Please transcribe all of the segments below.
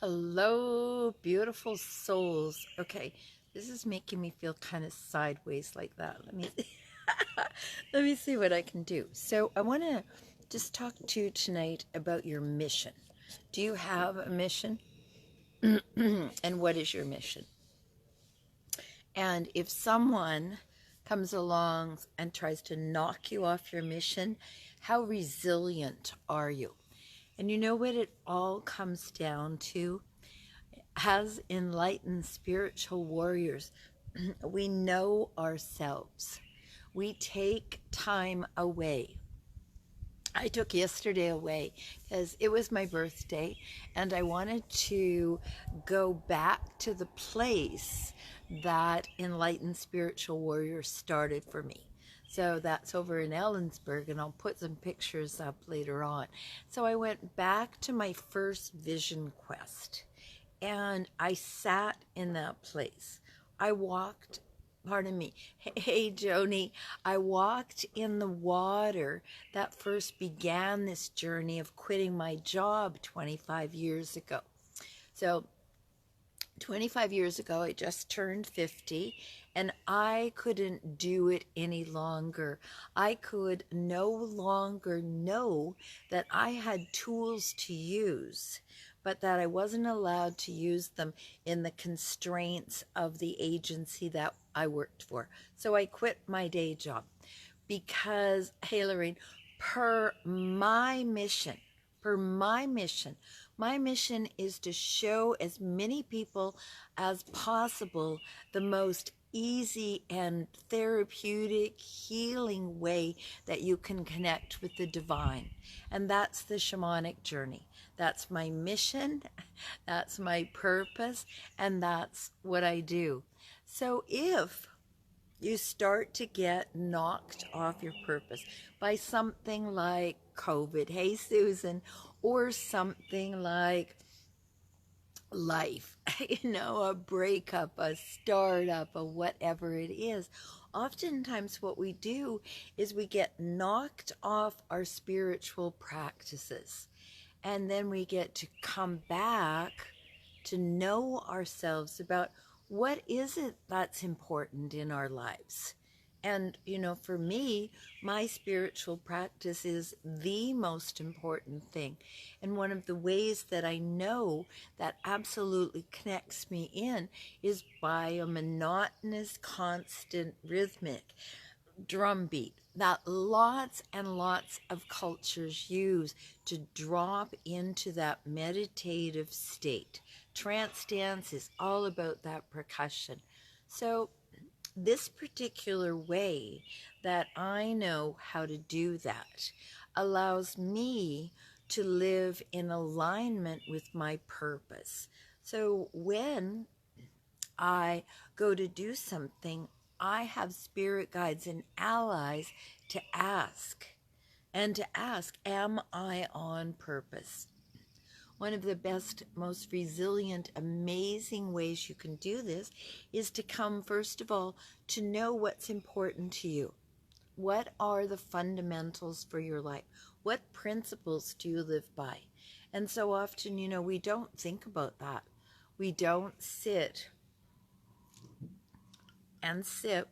Hello, beautiful souls. Okay, this is making me feel kind of sideways like that. Let me let me see what I can do. So I want to just talk to you tonight about your mission. Do you have a mission? And what is your mission? And if someone comes along and tries to knock you off your mission, how resilient are you? And you know what it all comes down to? As enlightened spiritual warriors, we know ourselves. We take time away. I took yesterday away because it was my birthday and I wanted to go back to the place that enlightened spiritual warriors started for me. So that's over in Ellensburg, and I'll put some pictures up later on. So I went back to my first vision quest and I sat in that place. I walked, pardon me, hey Joni, I walked in the water that first began this journey of quitting my job 25 years ago. So 25 years ago, I just turned 50, and I couldn't do it any longer. I could no longer know that I had tools to use, but that I wasn't allowed to use them in the constraints of the agency that I worked for. So I quit my day job because, hey Lorraine, per my mission, my mission is to show as many people as possible the most easy and therapeutic healing way that you can connect with the divine. And that's the shamanic journey. That's my mission, that's my purpose, and that's what I do. So if you start to get knocked off your purpose by something like COVID, hey Susan, or something like life, a breakup, a startup, a whatever it is. Oftentimes what we do is we get knocked off our spiritual practices, and then we get to come back to know ourselves about what is it that's important in our lives. And, for me, my spiritual practice is the most important thing. And one of the ways that I know that absolutely connects me in is by a monotonous, constant, rhythmic drum beat that lots and lots of cultures use to drop into that meditative state. Trance dance is all about that percussion. So this particular way that I know how to do that allows me to live in alignment with my purpose. So when I go to do something, I have spirit guides and allies to ask, am I on purpose? One of the best, most resilient, amazing ways you can do this is to come, first of all, to know what's important to you. What are the fundamentals for your life? What principles do you live by? And so often, we don't think about that. We don't sit and sip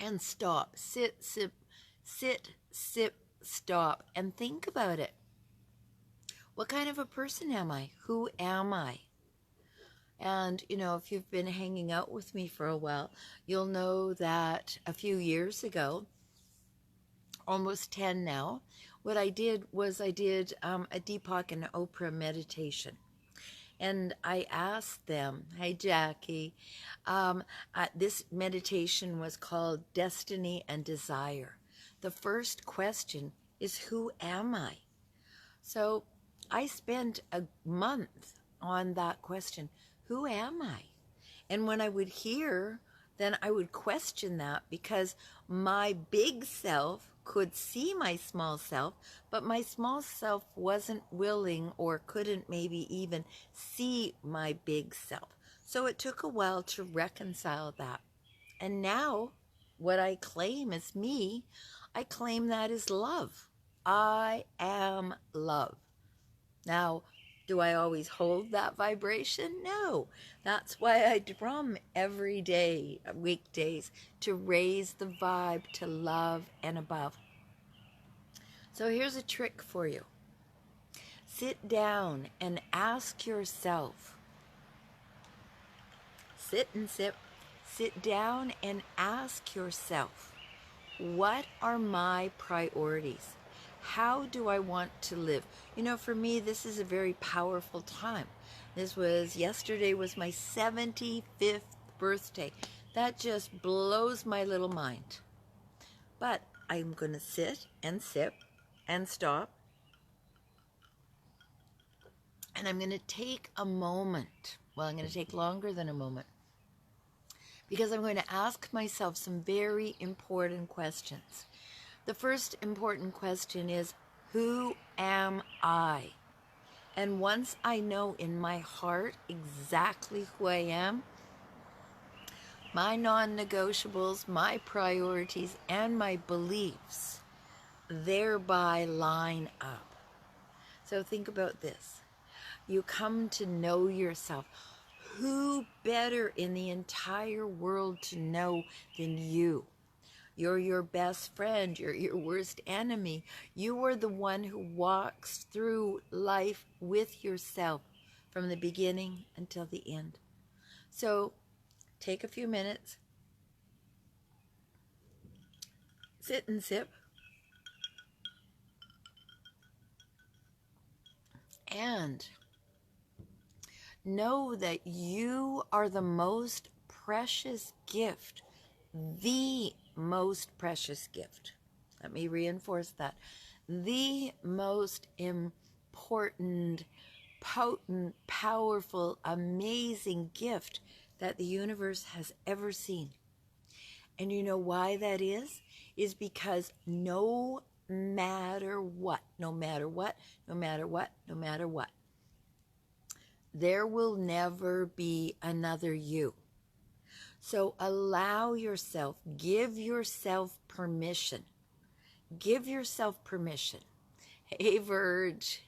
and stop. Sit, sip, stop, and think about it. What kind of a person am I? Who am I? And, if you've been hanging out with me for a while, you'll know that a few years ago, almost 10 now, what I did was a Deepak and Oprah meditation. And I asked them, hey Jackie, this meditation was called Destiny and Desire. The first question is, who am I? So I spent a month on that question, who am I? And when I would hear, then I would question that, because my big self could see my small self, but my small self wasn't willing or couldn't maybe even see my big self. So it took a while to reconcile that. And now what I claim as me, I claim that is love. I am love. love. Now, do I always hold that vibration? No. That's why I drum every day, weekdays, to raise the vibe to love and above. So here's a trick for you. Sit down and ask yourself, sit down and ask yourself, what are my priorities? How do I want to live? You know, for me, this is a very powerful time. Yesterday was my 75th birthday. That just blows my little mind. But I'm going to sit and sip and stop. And I'm going to take a moment. Well, I'm going to take longer than a moment. Because I'm going to ask myself some very important questions. The first important question is, who am I? And once I know in my heart exactly who I am, my non-negotiables, my priorities, and my beliefs thereby line up. So think about this. You come to know yourself. Who better in the entire world to know than you? You're your best friend. You're your worst enemy. You are the one who walks through life with yourself from the beginning until the end. So take a few minutes, sit and sip, and know that you are the most precious gift, the most precious gift. Let me reinforce that. The most important, potent, powerful, amazing gift that the universe has ever seen. And you know why that is? Is because no matter what, there will never be another you. So allow yourself, give yourself permission. Give yourself permission. Hey, Verge,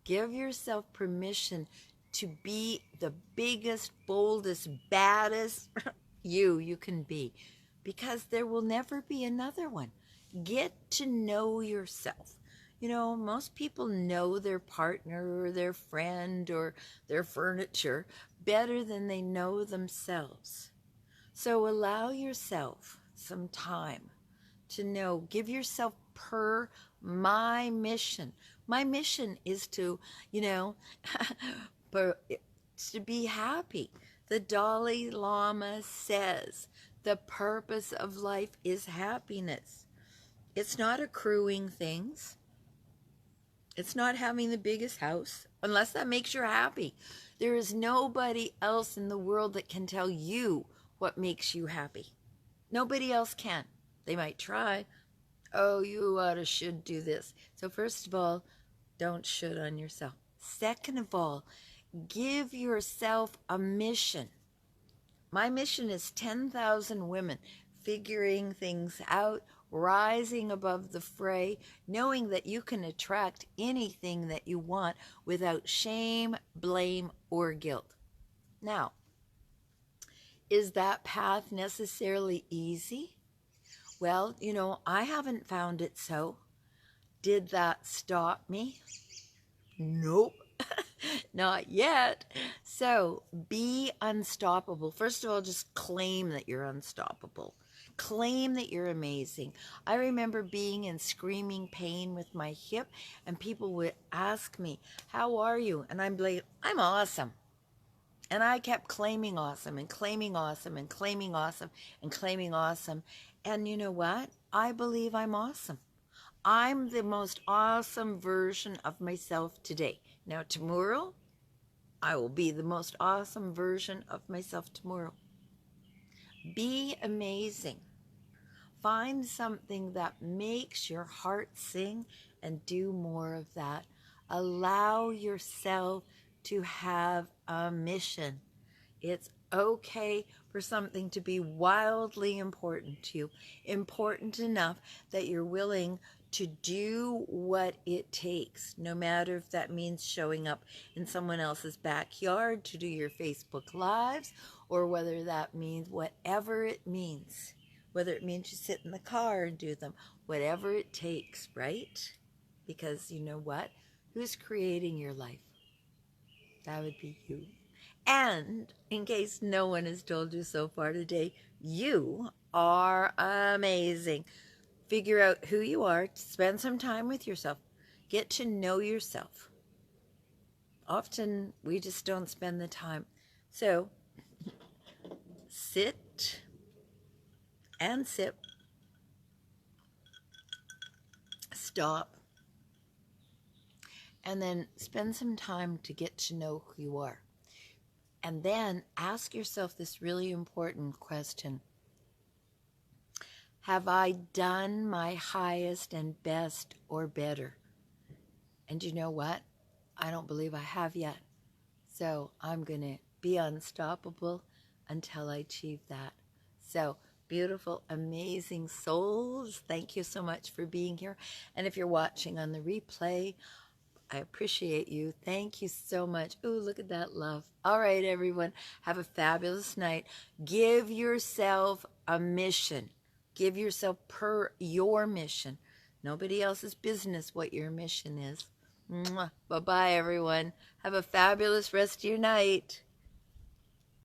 give yourself permission to be the biggest, boldest, baddest you can be. Because there will never be another one. Get to know yourself. You know, most people know their partner or their friend or their furniture better than they know themselves. So allow yourself some time to know. Give yourself my mission. My mission is to, to be happy. The Dalai Lama says the purpose of life is happiness. It's not accruing things. It's not having the biggest house, unless that makes you happy. There is nobody else in the world that can tell you what makes you happy. Nobody else can. They might try. Oh, you should do this. So first of all, don't should on yourself. Second of all, give yourself a mission. My mission is 10,000 women figuring things out, rising above the fray, knowing that you can attract anything that you want without shame, blame, or guilt. Now, is that path necessarily easy? Well, I haven't found it so. Did that stop me? Nope. Not yet. So be unstoppable. First of all, just claim that you're unstoppable. Claim that you're amazing. I remember being in screaming pain with my hip, and people would ask me, how are you? And I'm like, I'm awesome. And I kept claiming awesome and claiming awesome and claiming awesome and claiming awesome. And you know what? I believe I'm awesome. I'm the most awesome version of myself today. Now, tomorrow, I will be the most awesome version of myself tomorrow. Be amazing. Find something that makes your heart sing and do more of that. Allow yourself to have a mission. It's okay for something to be wildly important to you, important enough that you're willing to do what it takes, no matter if that means showing up in someone else's backyard to do your Facebook Lives, or whether that means whatever it means, whether it means you sit in the car and do them, whatever it takes, right? Because you know what? Who's creating your life? That would be you. And in case no one has told you so far today, you are amazing. Figure out who you are, spend some time with yourself, get to know yourself. Often we just don't spend the time. So sit and sip, stop, and then spend some time to get to know who you are. And then ask yourself this really important question. Have I done my highest and best or better? And you know what? I don't believe I have yet. So I'm going to be unstoppable until I achieve that. So beautiful, amazing souls, thank you so much for being here. And if you're watching on the replay, I appreciate you. Thank you so much. Ooh, look at that love. All right, everyone. Have a fabulous night. Give yourself a mission. Give yourself your mission. Nobody else's business what your mission is. Mwah. Bye-bye, everyone. Have a fabulous rest of your night.